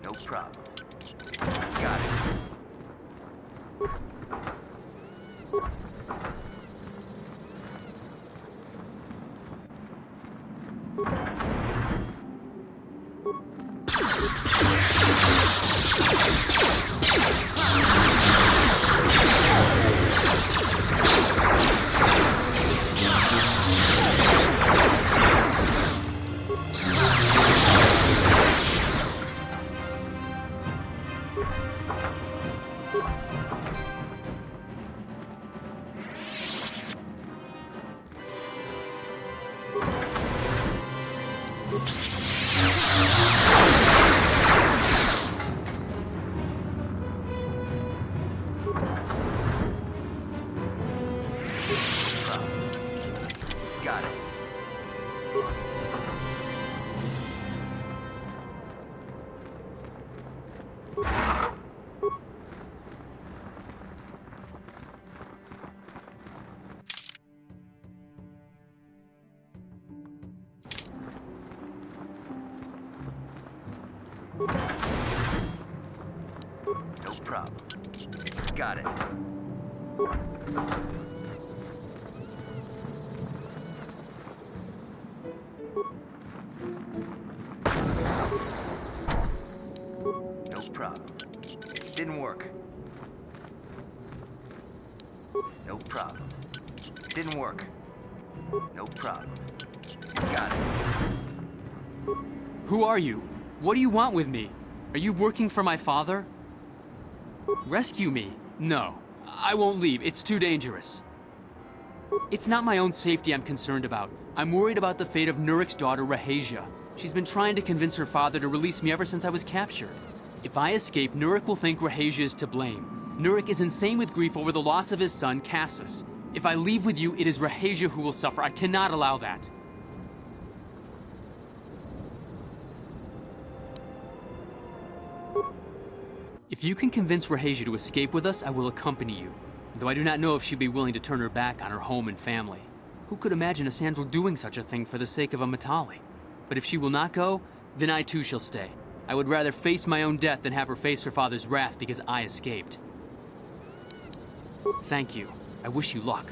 No problem. Got it. Got it. No problem. Got it. No problem. Didn't work. No problem. Didn't work. No problem. Got it. Who are you? What do you want with me? Are you working for my father? Rescue me? No. I won't leave. It's too dangerous. It's not my own safety I'm concerned about. I'm worried about the fate of Nurik's daughter, Rahasia. She's been trying to convince her father to release me ever since I was captured. If I escape, Nurik will think Rahasia is to blame. Nurik is insane with grief over the loss of his son, Cassus. If I leave with you, it is Rahasia who will suffer. I cannot allow that. If you can convince Rahasia to escape with us, I will accompany you. Though I do not know if she'd be willing to turn her back on her home and family. Who could imagine a Sandral doing such a thing for the sake of a Matali? But if she will not go, then I too shall stay. I would rather face my own death than have her face her father's wrath because I escaped. Thank you. I wish you luck.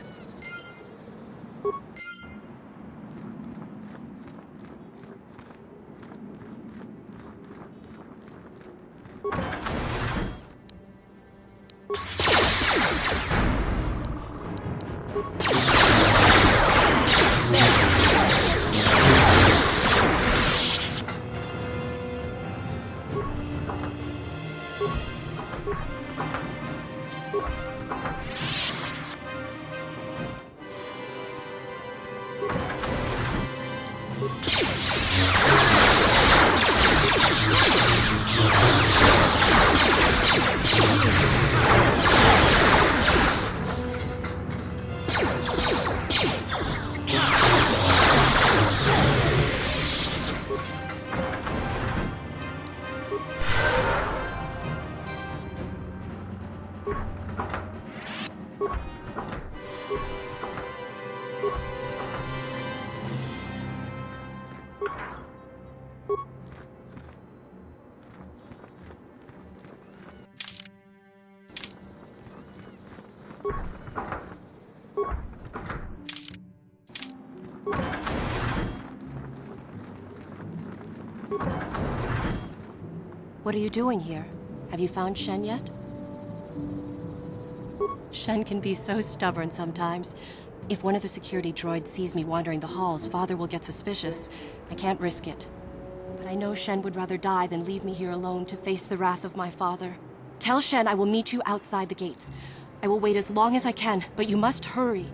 What are you doing here? Have you found Shen yet? Shen can be so stubborn sometimes. If one of the security droids sees me wandering the halls, Father will get suspicious. I can't risk it. But I know Shen would rather die than leave me here alone to face the wrath of my father. Tell Shen I will meet you outside the gates. I will wait as long as I can, but you must hurry.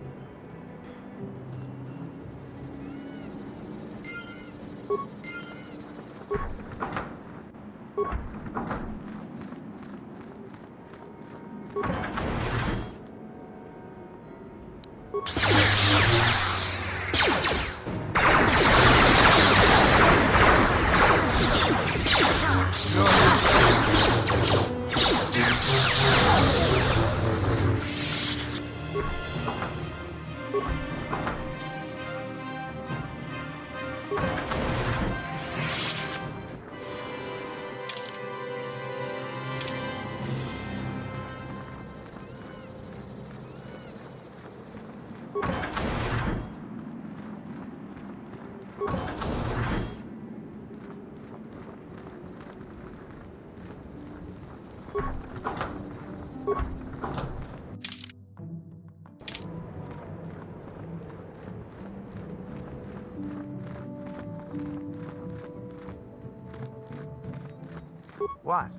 What?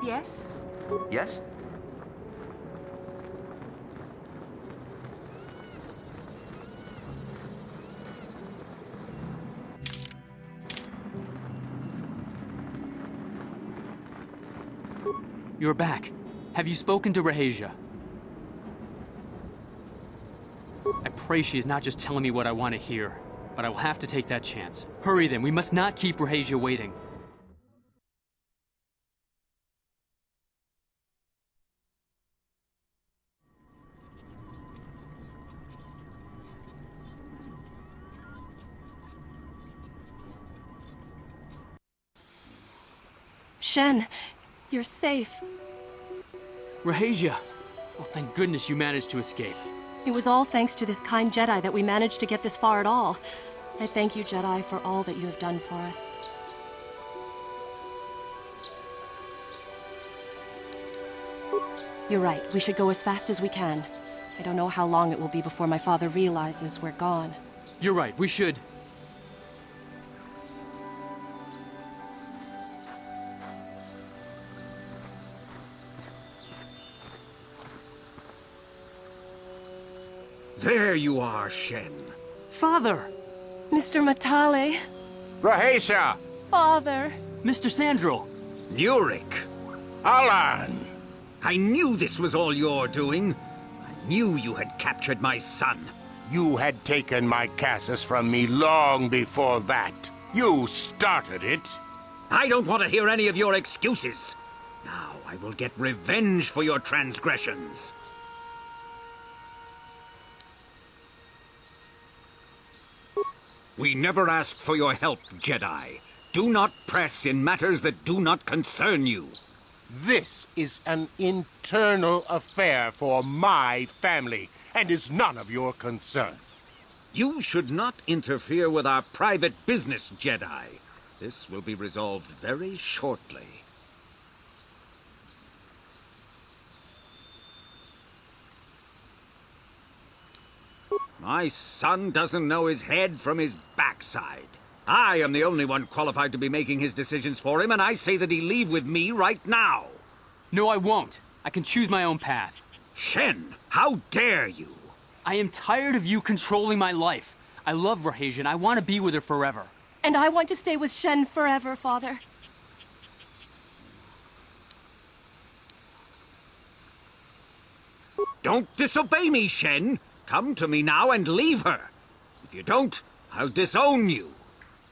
Yes? Yes? You're back. Have you spoken to Rahasia? I pray she is not just telling me what I want to hear, but I will have to take that chance. Hurry then, we must not keep Rahasia waiting. Shen, you're safe. Rahasia! Well, thank goodness you managed to escape. It was all thanks to this kind Jedi that we managed to get this far at all. I thank you, Jedi, for all that you have done for us. You're right. We should go as fast as we can. I don't know how long it will be before my father realizes we're gone. You're right, we should. There you are, Shen. Father! Mr. Matale. Rahasia! Father. Mr. Sandro! Nurik! Alan! I knew this was all your doing. I knew you had captured my son. You had taken my Casus from me long before that. You started it. I don't want to hear any of your excuses. Now I will get revenge for your transgressions. We never asked for your help, Jedi. Do not press in matters that do not concern you. This is an internal affair for my family, and is none of your concern. You should not interfere with our private business, Jedi. This will be resolved very shortly. My son doesn't know his head from his backside. I am the only one qualified to be making his decisions for him, and I say that he leave with me right now. No, I won't. I can choose my own path. Shen, how dare you? I am tired of you controlling my life. I love Rahasia and I want to be with her forever. And I want to stay with Shen forever, Father. Don't disobey me, Shen. Come to me now and leave her. If you don't, I'll disown you.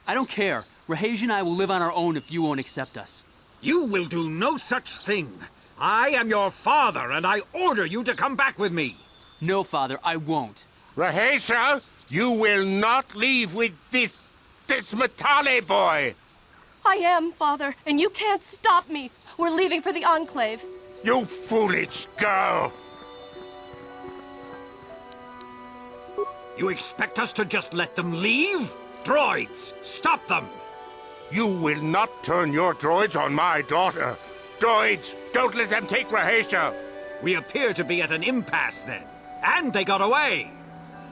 I don't care. Rahasia and I will live on our own if you won't accept us. You will do no such thing. I am your father, and I order you to come back with me. No, Father, I won't. Rahasia, you will not leave with this Matale boy. I am, Father, and you can't stop me. We're leaving for the Enclave. You foolish girl. You expect us to just let them leave? Droids, stop them! You will not turn your droids on my daughter. Droids, don't let them take Rahasia. We appear to be at an impasse then. And they got away.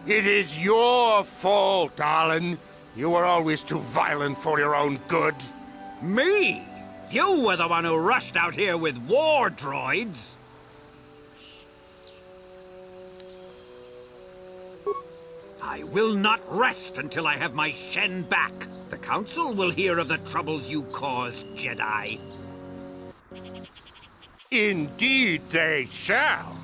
It is your fault, Alan. You were always too violent for your own good. Me? You were the one who rushed out here with war droids. I will not rest until I have my Shen back. The Council will hear of the troubles you caused, Jedi. Indeed they shall.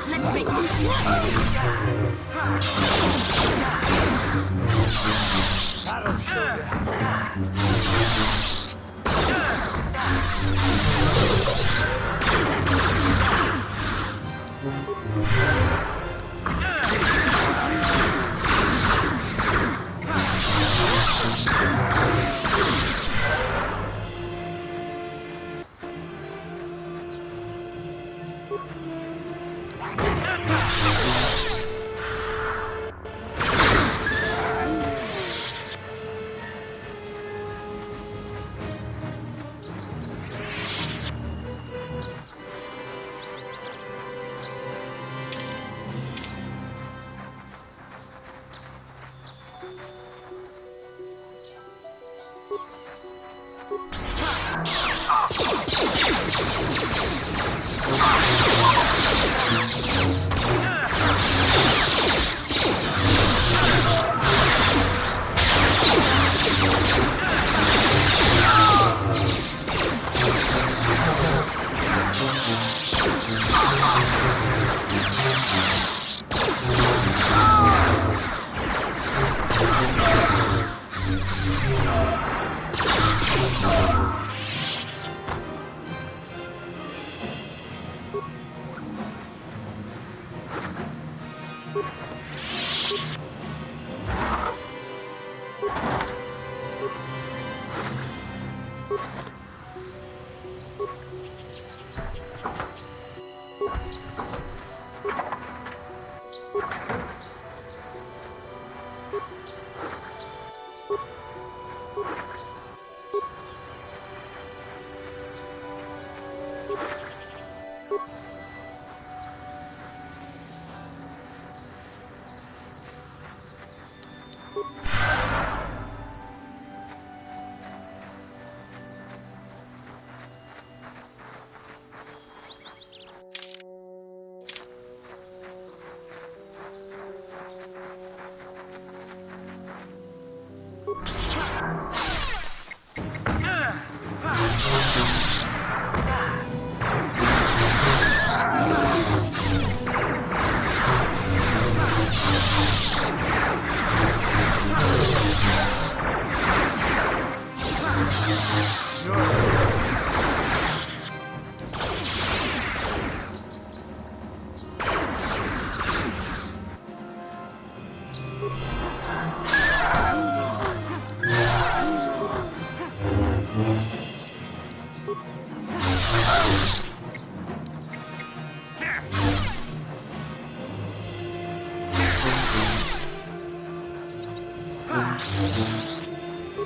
Let's make this.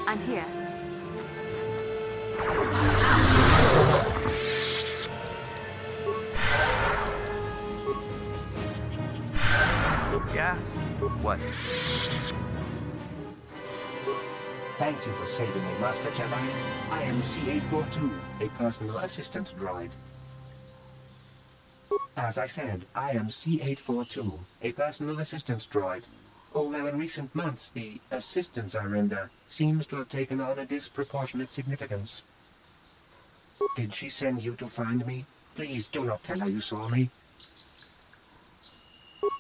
I'm here. What? Thank you for saving me, Master Jedi. I am C-842, a personal assistant droid. As I said, I am C-842, a personal assistance droid. Although in recent months, the assistance I render seems to have taken on a disproportionate significance. Did she send you to find me? Please do not tell her you saw me.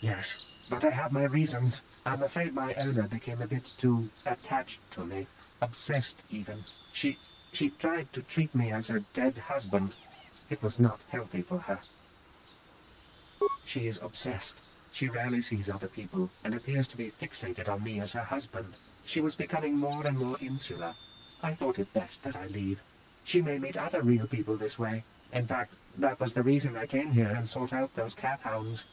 Yes, but I have my reasons. I'm afraid my owner became a bit too attached to me. Obsessed, even. She tried to treat me as her dead husband. It was not healthy for her. She is obsessed. She rarely sees other people and appears to be fixated on me as her husband. She was becoming more and more insular. I thought it best that I leave. She may meet other real people this way. In fact, that was the reason I came here and sought out those cat hounds.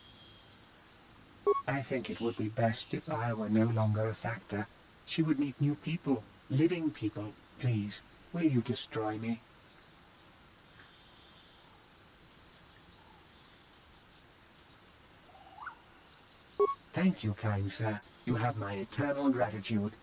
I think it would be best if I were no longer a factor. She would meet new people, living people. Please, will you destroy me? Thank you, kind sir. You have my eternal gratitude.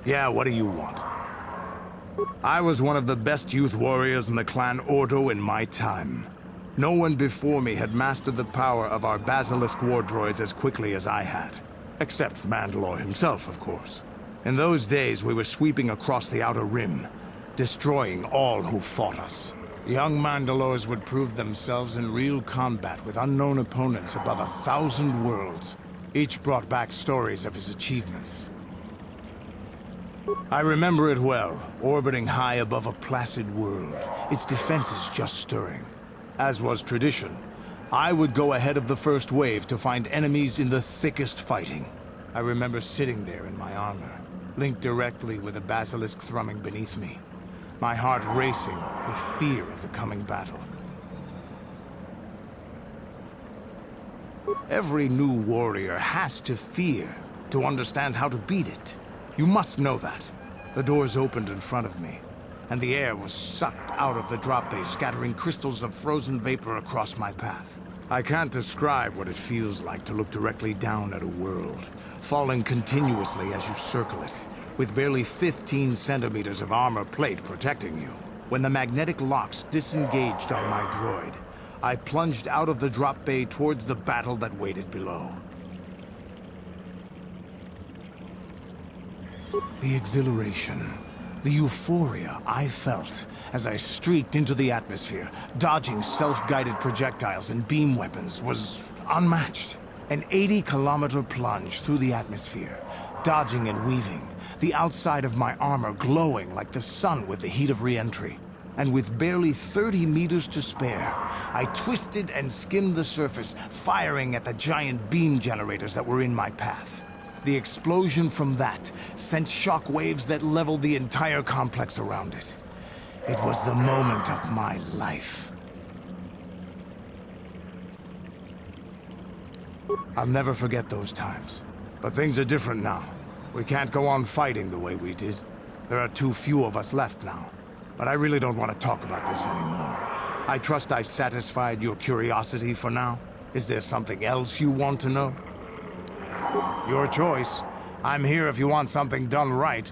Yeah, what do you want? I was one of the best youth warriors in the clan Ordo in my time. No one before me had mastered the power of our Basilisk war droids as quickly as I had. Except Mandalore himself, of course. In those days, we were sweeping across the Outer Rim, destroying all who fought us. Young Mandalores would prove themselves in real combat with unknown opponents above 1,000 worlds. Each brought back stories of his achievements. I remember it well, orbiting high above a placid world, its defenses just stirring. As was tradition, I would go ahead of the first wave to find enemies in the thickest fighting. I remember sitting there in my armor, linked directly with a basilisk thrumming beneath me, my heart racing with fear of the coming battle. Every new warrior has to fear to understand how to beat it. You must know that. The doors opened in front of me. and the air was sucked out of the drop bay, scattering crystals of frozen vapor across my path. I can't describe what it feels like to look directly down at a world, falling continuously as you circle it, with barely 15 centimeters of armor plate protecting you. When the magnetic locks disengaged on my droid, I plunged out of the drop bay towards the battle that waited below. The exhilaration, the euphoria I felt as I streaked into the atmosphere, dodging self-guided projectiles and beam weapons, was unmatched. An 80-kilometer plunge through the atmosphere, dodging and weaving, the outside of my armor glowing like the sun with the heat of re-entry. And with barely 30 meters to spare, I twisted and skimmed the surface, firing at the giant beam generators that were in my path. The explosion from that sent shock waves that leveled the entire complex around it. It was the moment of my life. I'll never forget those times. But things are different now. We can't go on fighting the way we did. There are too few of us left now. But I really don't want to talk about this anymore. I trust I've satisfied your curiosity for now. Is there something else you want to know? Your choice. I'm here if you want something done right.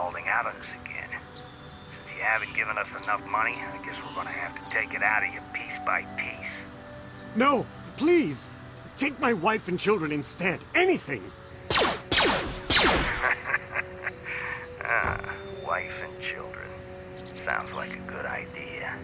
holding out on us again. Since you haven't given us enough money, I guess we're gonna have to take it out of you piece by piece. No, please! Take my wife and children instead. Anything! Wife and children. Sounds like a good idea.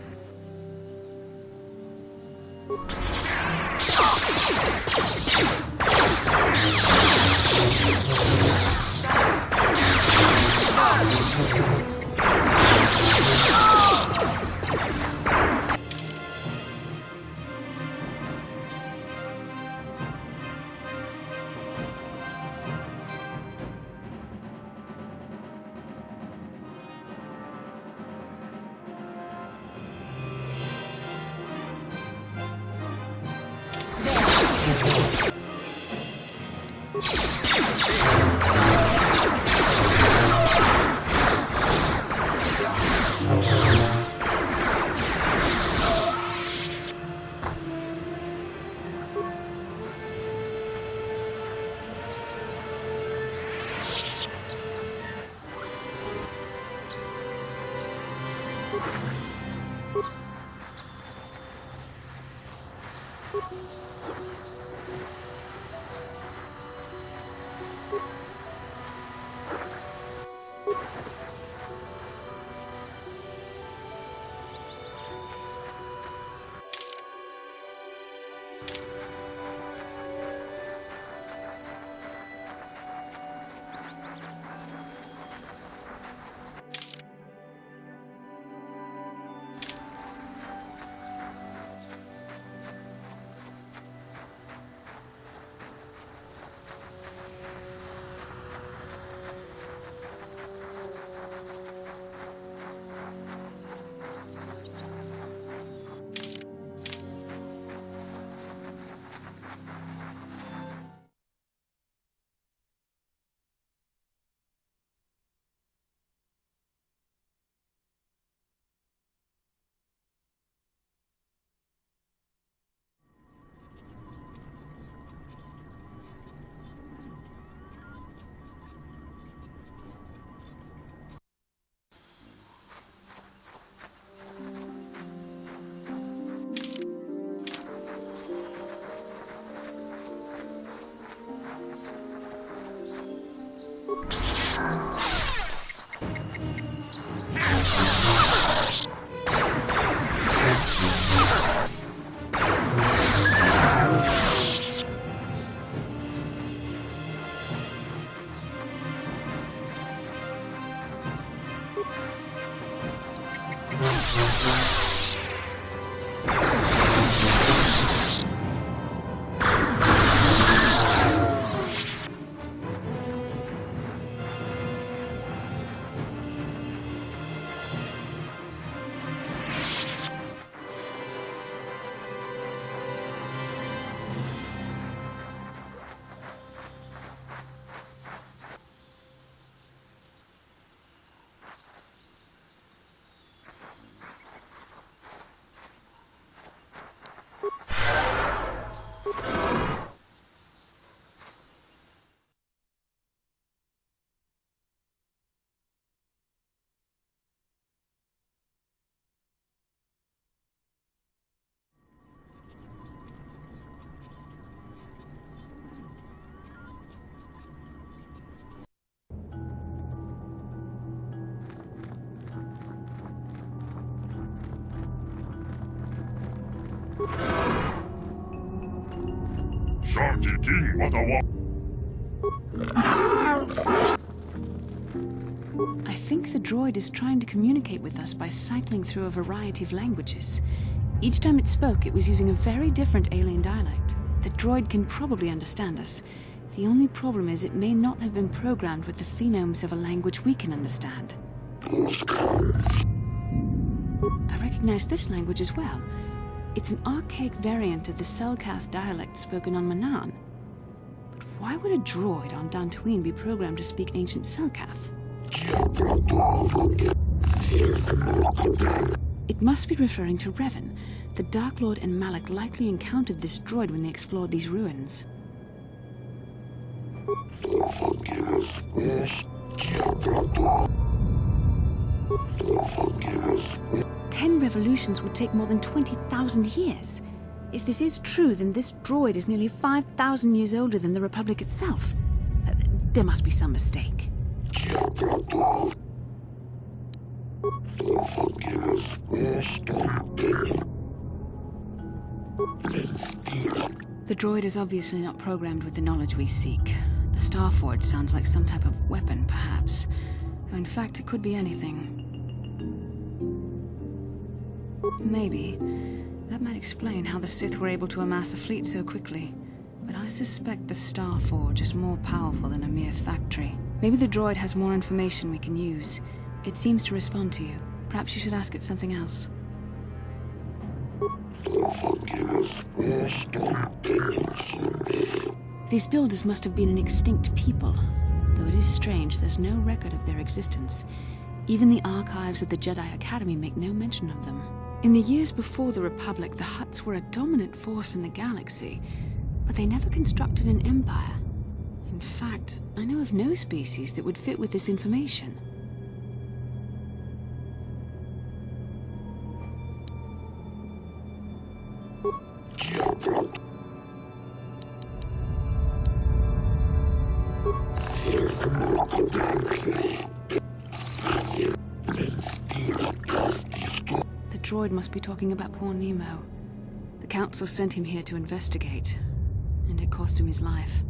I think the droid is trying to communicate with us by cycling through a variety of languages. Each time it spoke, it was using a very different alien dialect. The droid can probably understand us. The only problem is it may not have been programmed with the phonemes of a language we can understand. I recognize this language as well. It's an archaic variant of the Selkath dialect spoken on Manaan. But why would a droid on Dantooine be programmed to speak ancient Selkath? It must be referring to Revan. The Dark Lord and Malak likely encountered this droid when they explored these ruins. 10 revolutions would take more than 20,000 years. If this is true, then this droid is nearly 5,000 years older than the Republic itself. There must be some mistake. The droid is obviously not programmed with the knowledge we seek. The Starforge sounds like some type of weapon, perhaps. Though in fact, it could be anything. Maybe. That might explain how the Sith were able to amass a fleet so quickly. But I suspect the Starforge is more powerful than a mere factory. Maybe the droid has more information we can use. It seems to respond to you. Perhaps you should ask it something else. These builders must have been an extinct people. Though it is strange, there's no record of their existence. Even the archives of the Jedi Academy make no mention of them. In the years before the Republic, the Hutts were a dominant force in the galaxy, but they never constructed an empire. In fact, I know of no species that would fit with this information. The droid must be talking about poor Nemo. The Council sent him here to investigate, and it cost him his life.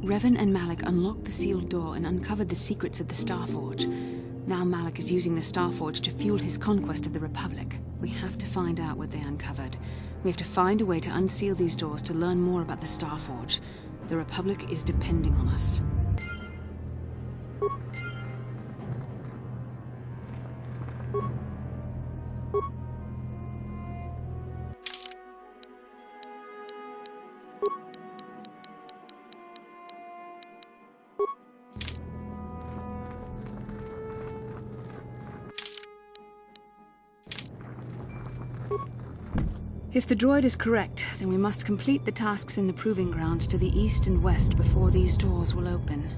Revan and Malak unlocked the sealed door and uncovered the secrets of the Starforge. Now Malak is using the Starforge to fuel his conquest of the Republic. We have to find out what they uncovered. We have to find a way to unseal these doors to learn more about the Starforge. The Republic is depending on us. If the droid is correct, then we must complete the tasks in the proving grounds to the east and west before these doors will open.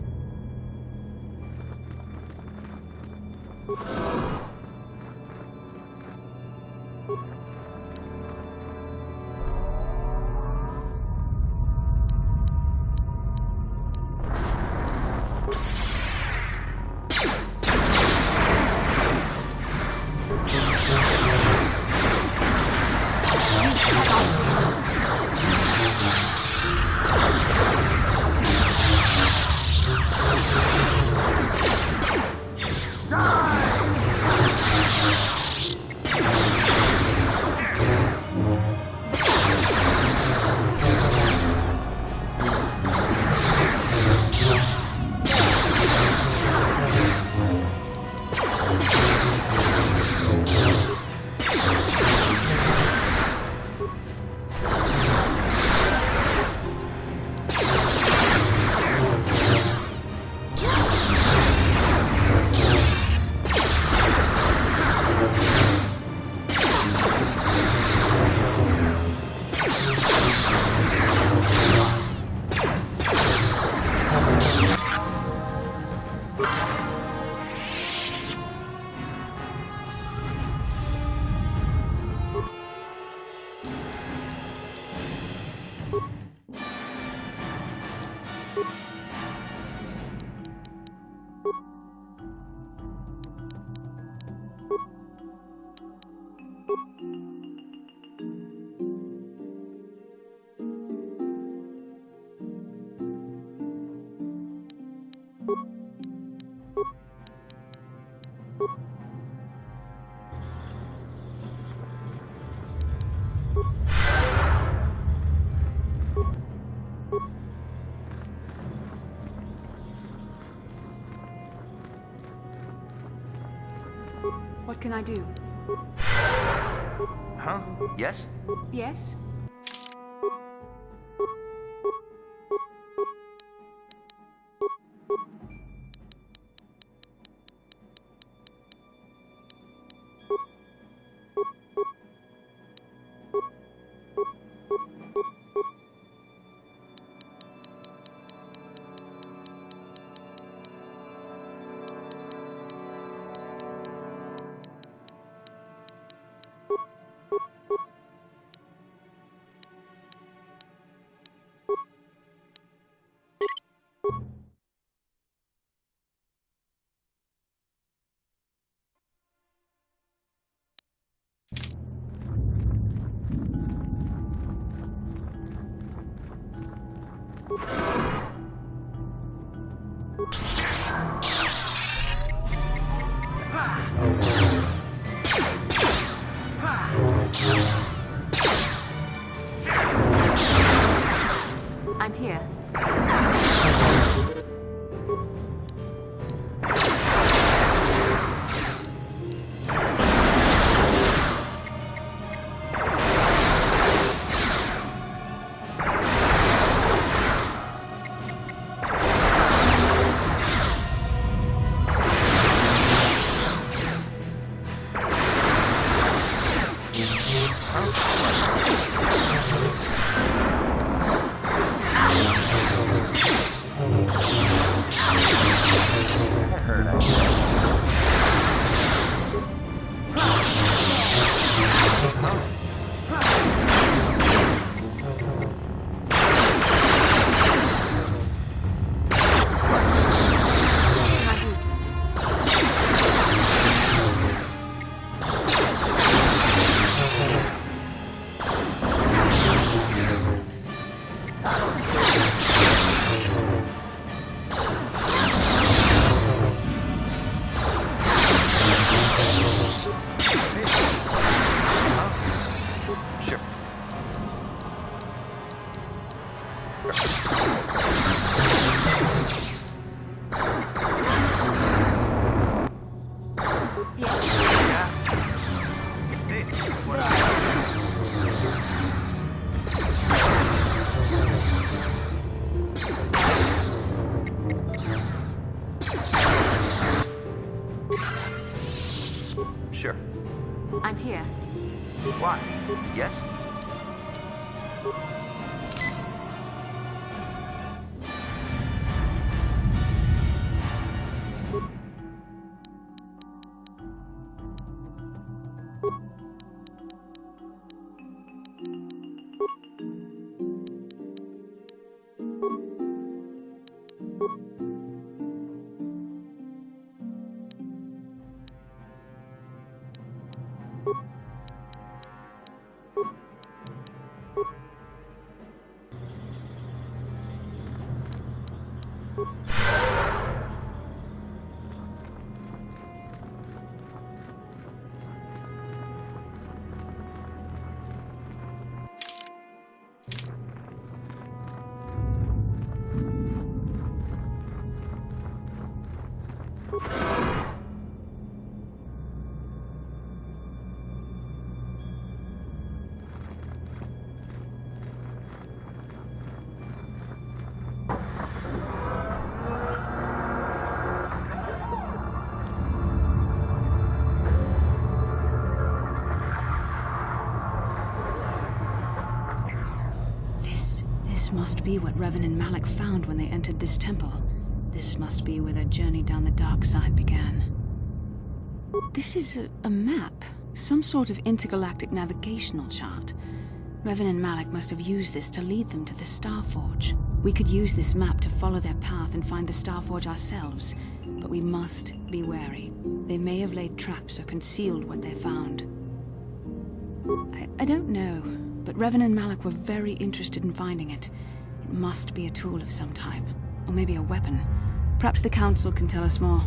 What can I do? Huh? Yes? Yes? I'm here. Sure. I'm here. Why? Yes? This must be what Revan and Malik found when they entered this temple. This must be where their journey down the dark side began. This is a map. Some sort of intergalactic navigational chart. Revan and Malik must have used this to lead them to the Starforge. We could use this map to follow their path and find the Starforge ourselves, but we must be wary. They may have laid traps or concealed what they found. I don't know, but Revan and Malik were very interested in finding it. It must be a tool of some type, or maybe a weapon. Perhaps the Council can tell us more.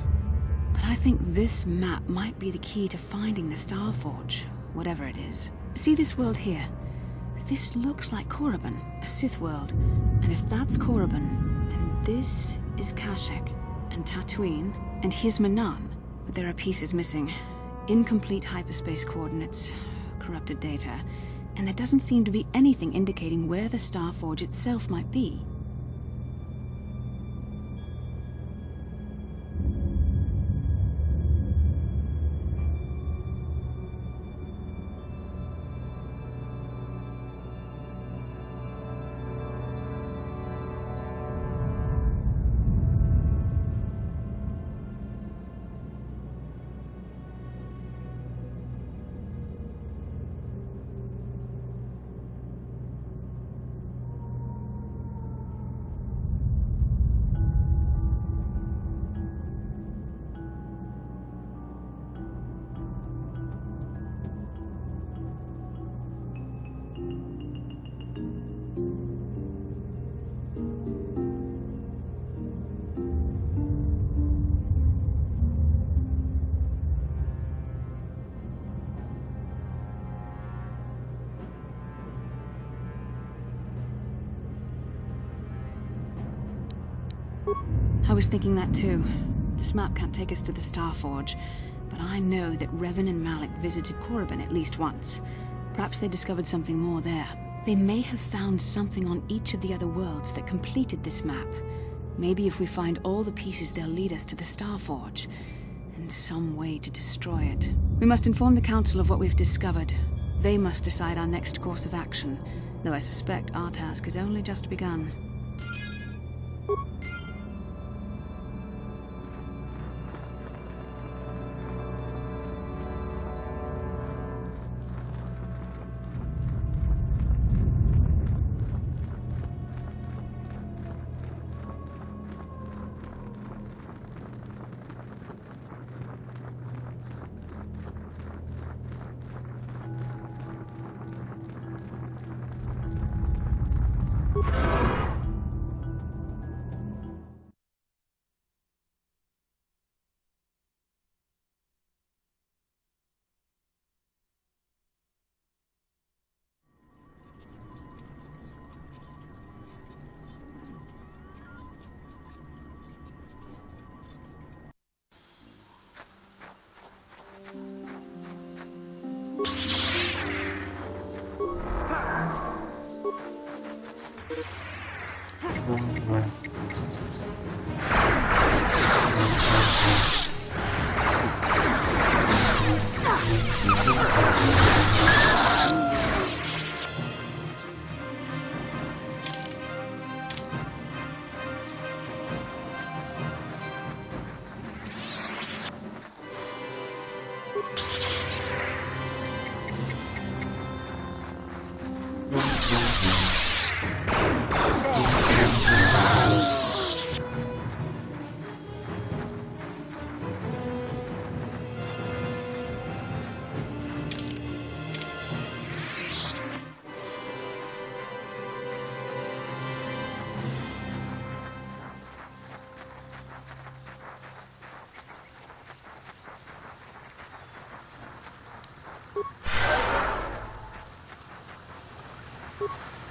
But I think this map might be the key to finding the Starforge, whatever it is. See this world here? This looks like Korriban, a Sith world. And if that's Korriban, then this is Kashyyyk, and Tatooine, and here's Manaan. But there are pieces missing. Incomplete hyperspace coordinates, corrupted data, and there doesn't seem to be anything indicating where the Starforge itself might be. I was thinking that too. This map can't take us to the Starforge, but I know that Revan and Malik visited Korriban at least once. Perhaps they discovered something more there. They may have found something on each of the other worlds that completed this map. Maybe if we find all the pieces, they'll lead us to the Starforge, and some way to destroy it. We must inform the Council of what we've discovered. They must decide our next course of action, though I suspect our task has only just begun.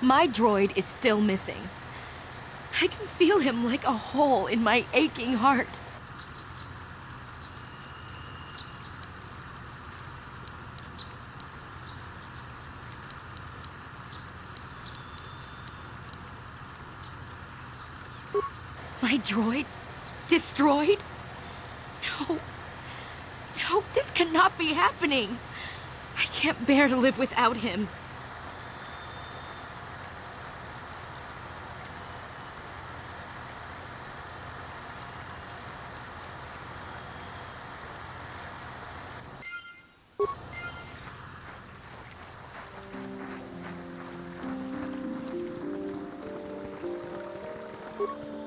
My droid is still missing. I can feel him like a hole in my aching heart. My droid? Destroyed? No. No, this cannot be happening. I can't bear to live without him.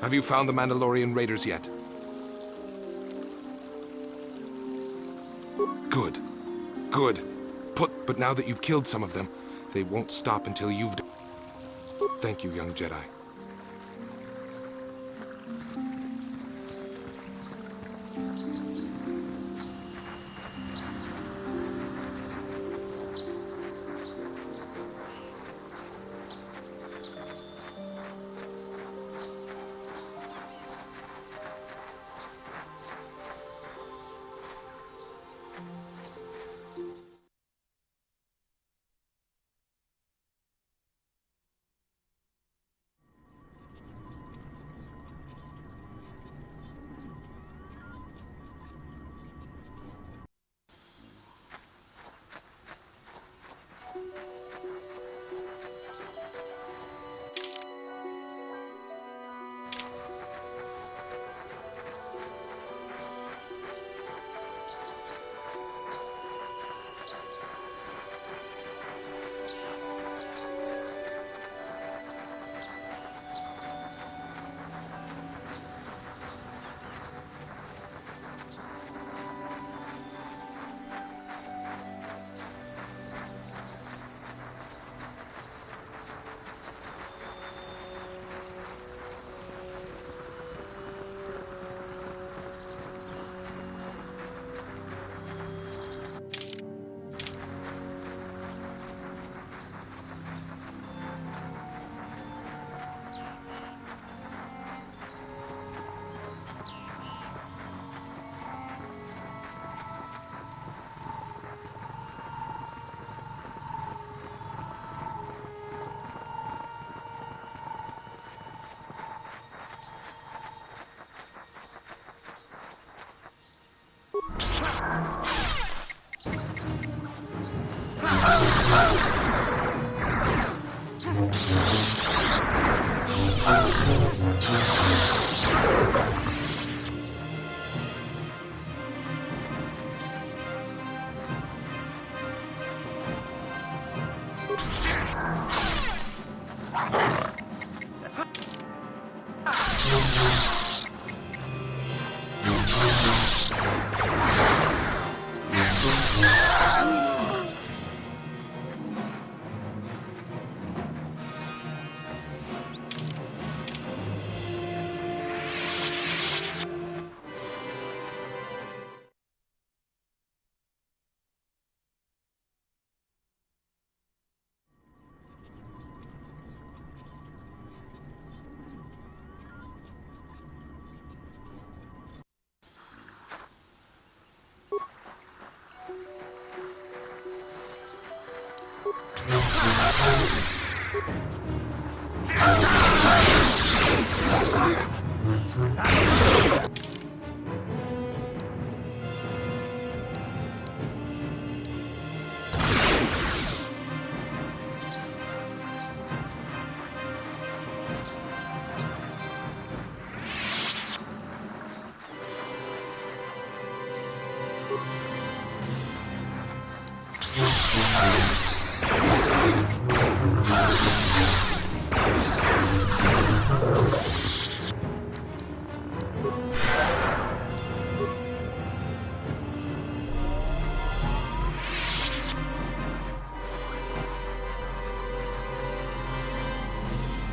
Have you found the Mandalorian raiders yet? Good. Good. But now that you've killed some of them, they won't stop until you've... Thank you, young Jedi.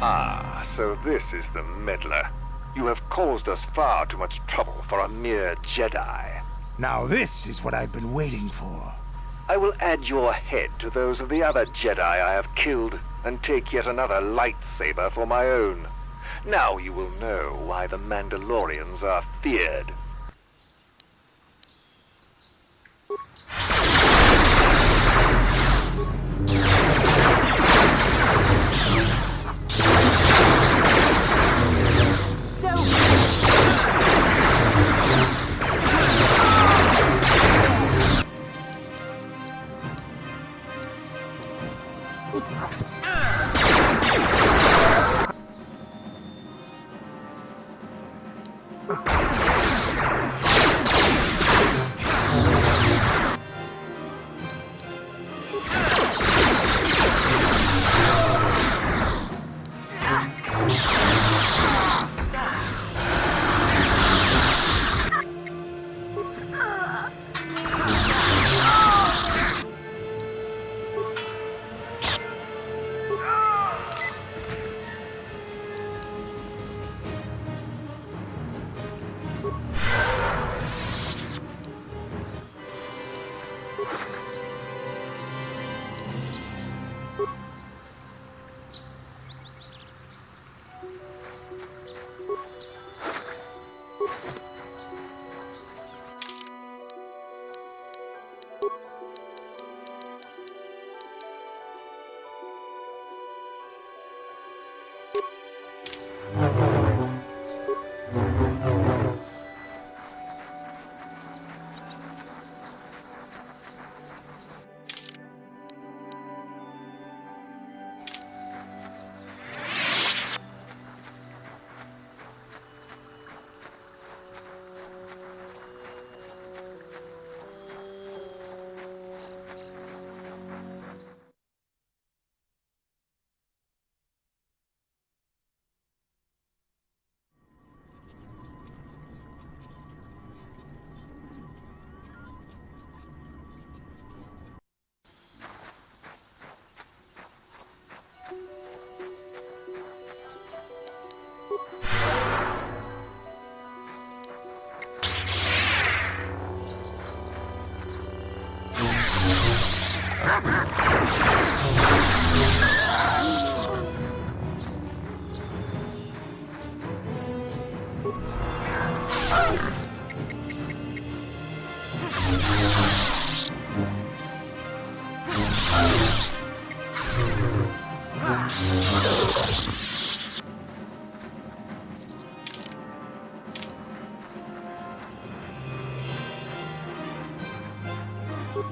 Ah, so this is the meddler. You have caused us far too much trouble for a mere Jedi. Now this is what I've been waiting for. I will add your head to those of the other Jedi I have killed, and take yet another lightsaber for my own. Now you will know why the Mandalorians are feared.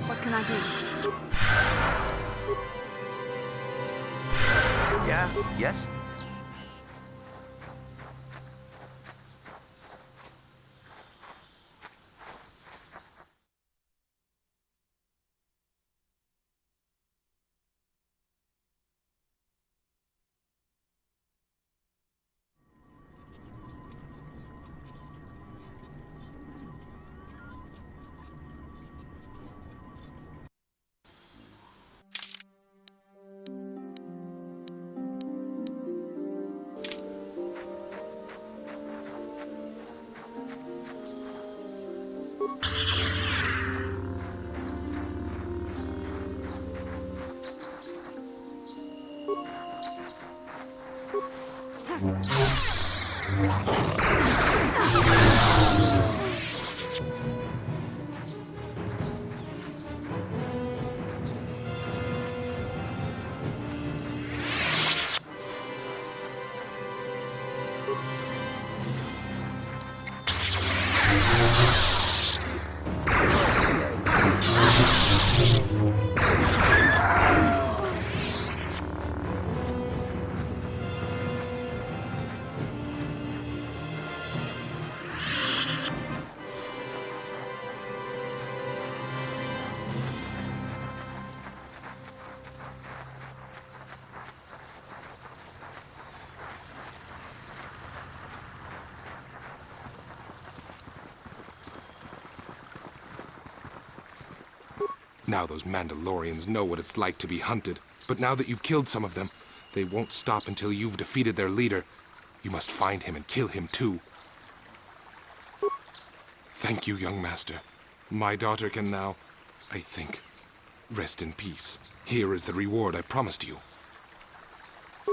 What can I do? Yeah? Yes? Now those Mandalorians know what it's like to be hunted. But now that you've killed some of them, they won't stop until you've defeated their leader. You must find him and kill him too. Thank you, young master. My daughter can now, I think, rest in peace. Here is the reward I promised you.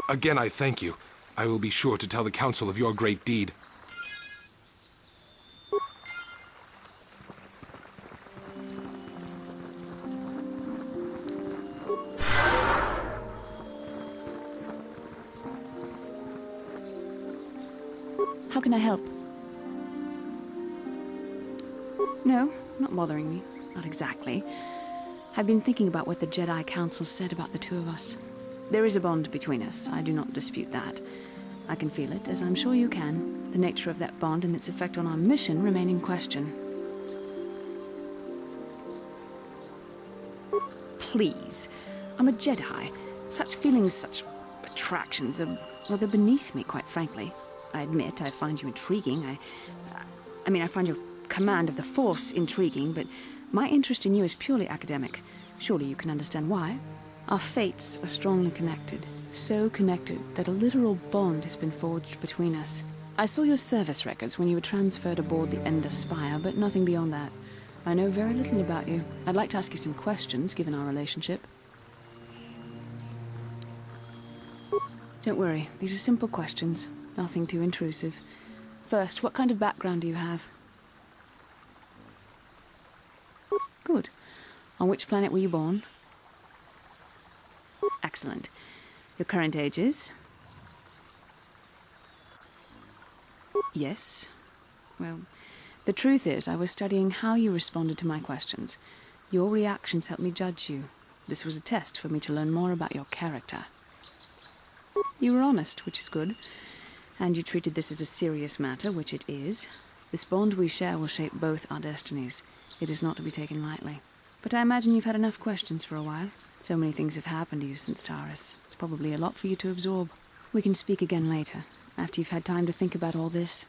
Again, I thank you. I will be sure to tell the council of your great deed. How can I help? No, not bothering me. Not exactly. I've been thinking about what the Jedi Council said about the two of us. There is a bond between us. I do not dispute that. I can feel it, as I'm sure you can. The nature of that bond and its effect on our mission remain in question. Please. I'm a Jedi. Such feelings, such attractions are, well, they're beneath me, quite frankly. I admit I find you intriguing. I find your command of the Force intriguing, but my interest in you is purely academic. Surely you can understand why. Our fates are strongly connected. So connected that a literal bond has been forged between us. I saw your service records when you were transferred aboard the Ender Spire, but nothing beyond that. I know very little about you. I'd like to ask you some questions, given our relationship. Don't worry, these are simple questions. Nothing too intrusive. First, what kind of background do you have? Good. On which planet were you born? Excellent. Your current age is? Yes. Well, the truth is, I was studying how you responded to my questions. Your reactions helped me judge you. This was a test for me to learn more about your character. You were honest, which is good. And you treated this as a serious matter, which it is. This bond we share will shape both our destinies. It is not to be taken lightly. But I imagine you've had enough questions for a while. So many things have happened to you since Taris. It's probably a lot for you to absorb. We can speak again later, after you've had time to think about all this.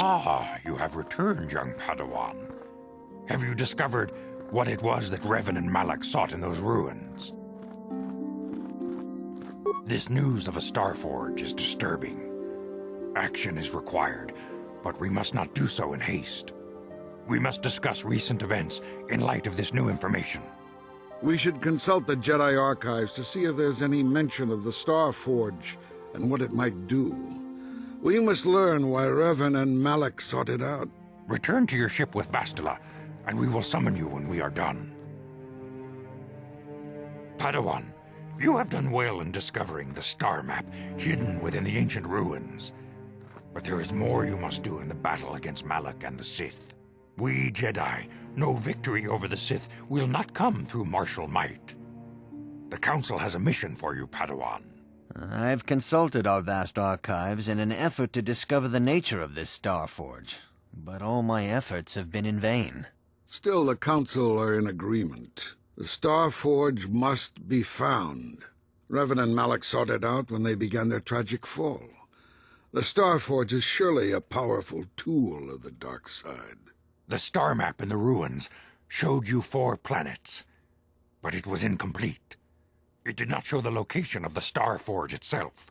Ah, you have returned, young Padawan. Have you discovered what it was that Revan and Malak sought in those ruins? This news of a Starforge is disturbing. Action is required, but we must not do so in haste. We must discuss recent events in light of this new information. We should consult the Jedi archives to see if there's any mention of the Starforge and what it might do. We must learn why Revan and Malak sought it out. Return to your ship with Bastila, and we will summon you when we are done. Padawan, you have done well in discovering the star map hidden within the ancient ruins. But there is more you must do in the battle against Malak and the Sith. We Jedi know victory over the Sith will not come through martial might. The Council has a mission for you, Padawan. I've consulted our vast archives in an effort to discover the nature of this Starforge, but all my efforts have been in vain. Still, the Council are in agreement. The Starforge must be found. Revan and Malak sought it out when they began their tragic fall. The Starforge is surely a powerful tool of the dark side. The star map in the ruins showed you 4 planets, but it was incomplete. It did not show the location of the Starforge itself.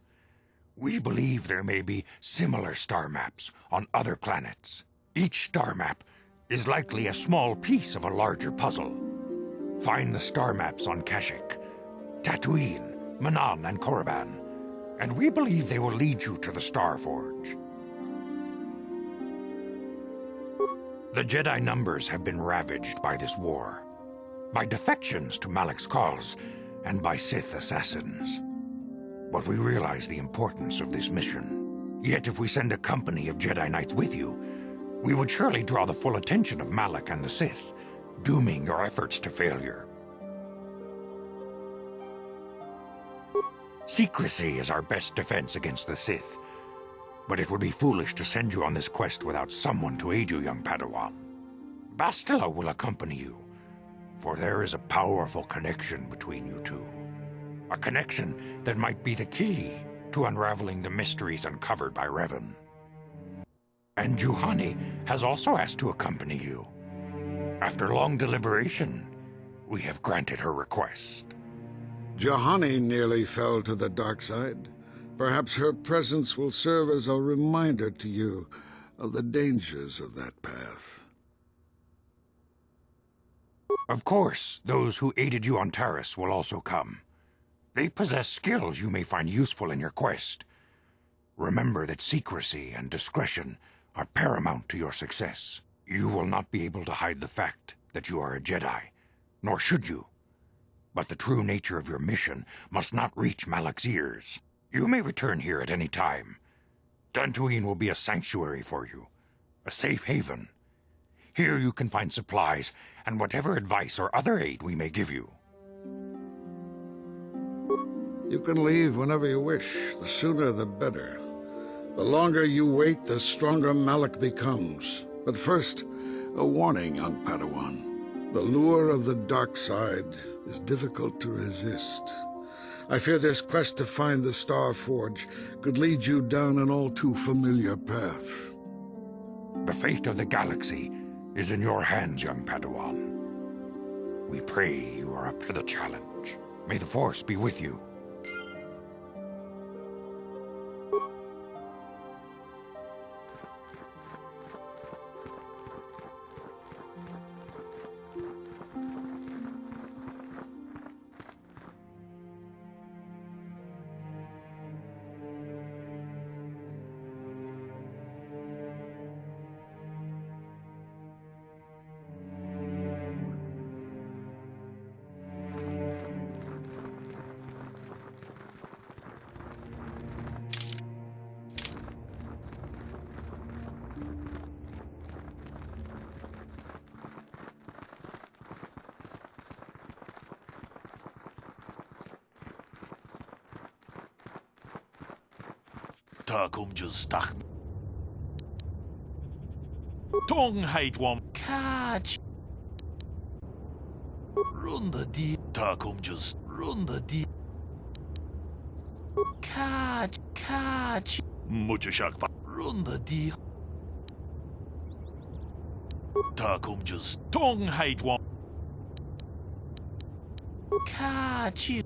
We believe there may be similar star maps on other planets. Each star map is likely a small piece of a larger puzzle. Find the star maps on Kashyyyk, Tatooine, Manan, and Korriban, and we believe they will lead you to the Starforge. The Jedi numbers have been ravaged by this war, by defections to Malak's cause, and by Sith assassins. But we realize the importance of this mission. Yet if we send a company of Jedi Knights with you, we would surely draw the full attention of Malak and the Sith, dooming your efforts to failure. Secrecy is our best defense against the Sith, but it would be foolish to send you on this quest without someone to aid you, young Padawan. Bastila will accompany you, for there is a powerful connection between you two. A connection that might be the key to unraveling the mysteries uncovered by Revan. And Juhani has also asked to accompany you. After long deliberation, we have granted her request. Juhani nearly fell to the dark side. Perhaps her presence will serve as a reminder to you of the dangers of that path. Of course, those who aided you on Taris will also come. They possess skills you may find useful in your quest. Remember that secrecy and discretion are paramount to your success. You will not be able to hide the fact that you are a Jedi, nor should you. But the true nature of your mission must not reach Malak's ears. You may return here at any time. Dantooine will be a sanctuary for you, a safe haven. Here you can find supplies and whatever advice or other aid we may give you. You can leave whenever you wish. The sooner the better. The longer you wait, the stronger Malak becomes. But first, a warning, young Padawan. The lure of the dark side is difficult to resist. I fear this quest to find the Starforge could lead you down an all too familiar path. The fate of the galaxy is in your hands, young Padawan. We pray you are up to the challenge. May the Force be with you. Takum just stuck. Tong hate one. Catch. Runda di. Takum just. Runda di. Catch. Mucho shock. Runda di. Takum just. Tong hate one. Catch.